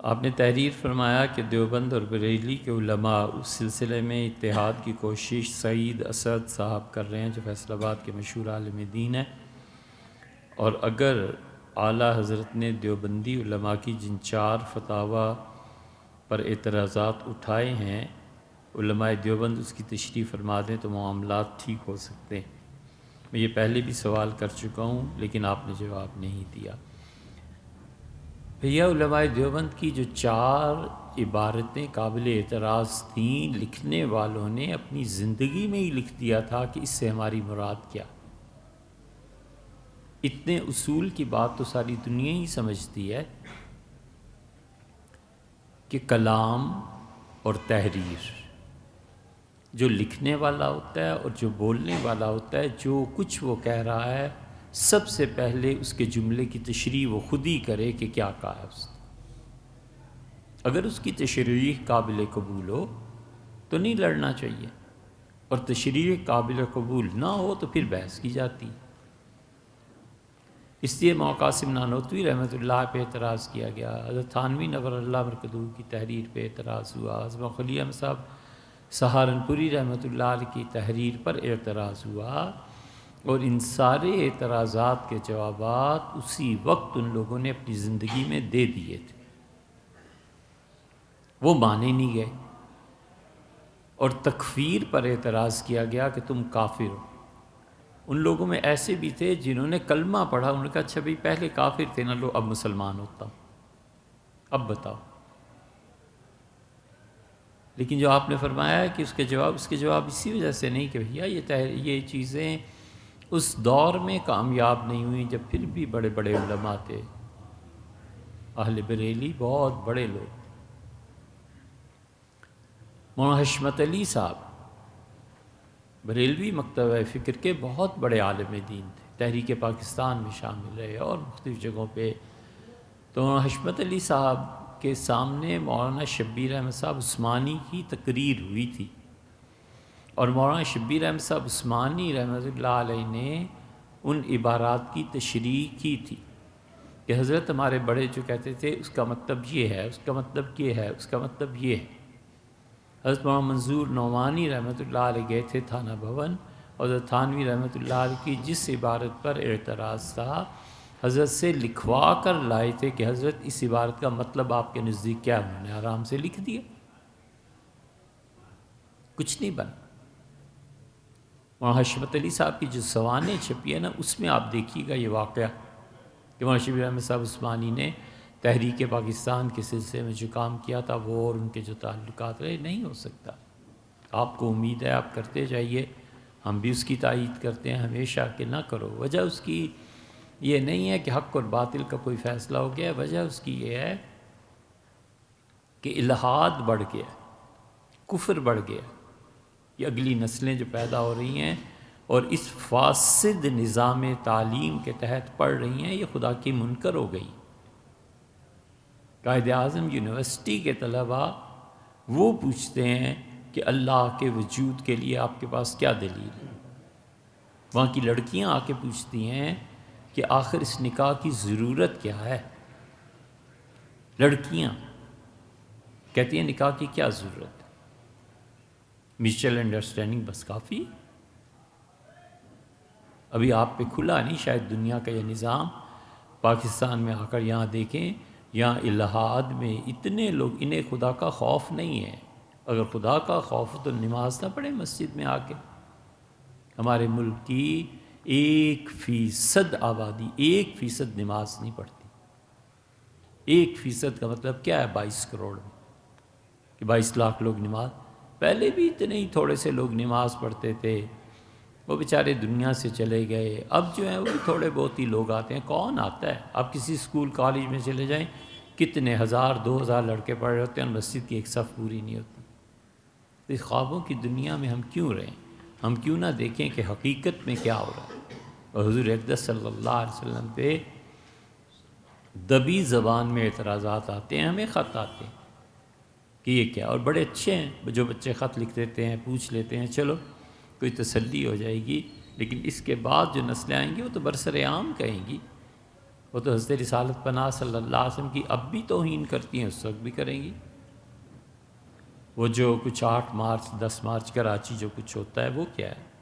آپ نے تحریر فرمایا کہ دیوبند اور بریلی کے علماء اس سلسلے میں اتحاد کی کوشش سعید اسد صاحب کر رہے ہیں جو فیصل آباد کے مشہور عالم دین ہیں، اور اگر اعلیٰ حضرت نے دیوبندی علماء کی جن 4 فتاوی پر اعتراضات اٹھائے ہیں، علماء دیوبند اس کی تشریح فرما دیں تو معاملات ٹھیک ہو سکتے ہیں۔ میں یہ پہلے بھی سوال کر چکا ہوں لیکن آپ نے جواب نہیں دیا۔ بھیا علماء دیوبند کی جو 4 عبارتیں قابل اعتراض تھیں، لکھنے والوں نے اپنی زندگی میں ہی لکھ دیا تھا کہ اس سے ہماری مراد کیا۔ اتنے اصول کی بات تو ساری دنیا ہی سمجھتی ہے کہ کلام اور تحریر، جو لکھنے والا ہوتا ہے اور جو بولنے والا ہوتا ہے، جو کچھ وہ کہہ رہا ہے سب سے پہلے اس کے جملے کی تشریح وہ خود ہی کرے کہ کیا کہا ہے اس نے۔ اگر اس کی تشریح قابل قبول ہو تو نہیں لڑنا چاہیے، اور تشریح قابل قبول نہ ہو تو پھر بحث کی جاتی۔ اس لیے مولانا قاسم نانوتوی رحمۃ اللہ پہ اعتراض کیا گیا، حضرت تھانوی نور اللہ مرکزہ کی تحریر پہ اعتراض ہوا، حضرت خلی احمد صاحب سہارنپوری رحمۃ اللہ علیہ کی تحریر پر اعتراض ہوا، اور ان سارے اعتراضات کے جوابات اسی وقت ان لوگوں نے اپنی زندگی میں دے دیے تھے، وہ مانے نہیں گئے۔ اور تکفیر پر اعتراض کیا گیا کہ تم کافر ہو۔ ان لوگوں میں ایسے بھی تھے جنہوں نے کلمہ پڑھا، انہوں نے کہا اچھا بھائی پہلے کافر تھے نا، لو اب مسلمان ہوتا ہوں، اب بتاؤ۔ لیکن جو آپ نے فرمایا ہے کہ اس کے جواب اسی وجہ سے نہیں کہ بھیا یہ چیزیں اس دور میں کامیاب نہیں ہوئیں جب پھر بھی بڑے بڑے علماء تھے، اہل بریلی بہت بڑے لوگ۔ مولانا حشمت علی صاحب بریلوی مکتبہ فکر کے بہت بڑے عالم دین تھے، تحریک پاکستان میں شامل رہے اور مختلف جگہوں پہ۔ تو مولانا حشمت علی صاحب کے سامنے مولانا شبیر احمد صاحب عثمانی کی تقریر ہوئی تھی، اور مولانا شبیر احمد صاحب عثمانی رحمۃ اللہ علیہ نے ان عبارات کی تشریح کی تھی کہ حضرت ہمارے بڑے جو کہتے تھے اس کا مطلب یہ ہے، اس کا مطلب یہ ہے، اس کا مطلب یہ ہے۔ حضرت مولانا منظور نعمانی رحمۃ اللہ علیہ گئے تھے تھانہ بھون، اور حضرت تھانوی رحمۃ اللہ علیہ کی جس عبارت پر اعتراض تھا حضرت سے لکھوا کر لائے تھے کہ حضرت اس عبارت کا مطلب آپ کے نزدیک کیا ہے، انہوں نے آرام سے لکھ دیا، کچھ نہیں بنا۔ مولانا حشمت علی صاحب کی جو سوانح چھپی ہے نا، اس میں آپ دیکھیے گا یہ واقعہ کہ مولانا شبیر احمد صاحب عثمانی نے تحریک پاکستان کے سلسلے میں جو کام کیا تھا وہ اور ان کے جو تعلقات رہے، نہیں ہو سکتا۔ آپ کو امید ہے آپ کرتے جائیے، ہم بھی اس کی تائید کرتے ہیں ہمیشہ کہ نہ کرو۔ وجہ اس کی یہ نہیں ہے کہ حق اور باطل کا کوئی فیصلہ ہو گیا ہے، وجہ اس کی یہ ہے کہ الحاد بڑھ گیا، کفر بڑھ گیا۔ یہ اگلی نسلیں جو پیدا ہو رہی ہیں اور اس فاسد نظام تعلیم کے تحت پڑھ رہی ہیں، یہ خدا کی منکر ہو گئی۔ قائد اعظم یونیورسٹی کے طلباء وہ پوچھتے ہیں کہ اللہ کے وجود کے لیے آپ کے پاس کیا دلیل ہے؟ وہاں کی لڑکیاں آ کے پوچھتی ہیں کہ آخر اس نکاح کی ضرورت کیا ہے؟ لڑکیاں کہتی ہیں نکاح کی کیا ضرورت ہے؟ میوچل انڈرسٹینڈنگ بس کافی۔ ابھی آپ پہ کھلا نہیں شاید دنیا کا یہ نظام۔ پاکستان میں آ کر یہاں دیکھیں، یہاں الحاد میں اتنے لوگ، انہیں خدا کا خوف نہیں ہے۔ اگر خدا کا خوف تو نماز نہ پڑھیں مسجد میں آ کے۔ ہمارے ملک کی 1% آبادی 1% نماز نہیں پڑھتی۔ 1% کا مطلب کیا ہے 22 کروڑ میں، کہ 22 لاکھ لوگ نماز، پہلے بھی اتنے ہی تھوڑے سے لوگ نماز پڑھتے تھے، وہ بیچارے دنیا سے چلے گئے۔ اب جو ہیں وہ تھوڑے بہت ہی لوگ آتے ہیں۔ کون آتا ہے؟ آپ کسی اسکول کالج میں چلے جائیں، کتنے 1000 2000 لڑکے پڑھ رہے ہوتے ہیں اور مسجد کی ایک صف پوری نہیں ہوتی۔ اس خوابوں کی دنیا میں ہم کیوں رہیں؟ ہم کیوں نہ دیکھیں کہ حقیقت میں کیا ہو رہا ہے؟ اور حضور اقدس صلی اللہ علیہ وسلم پہ دبی زبان میں اعتراضات آتے ہیں، ہمیں خط آتے ہیں کہ یہ کیا، اور بڑے اچھے ہیں جو بچے خط لکھ دیتے ہیں، پوچھ لیتے ہیں، چلو کوئی تسلی ہو جائے گی۔ لیکن اس کے بعد جو نسلیں آئیں گی وہ تو برسر عام کہیں گی وہ تو حضرت رسالت پناہ صلی اللہ علیہ وسلم کی اب بھی توہین کرتی ہیں، اس وقت بھی کریں گی۔ وہ جو کچھ 8 مارچ 10 مارچ کراچی جو کچھ ہوتا ہے وہ کیا ہے؟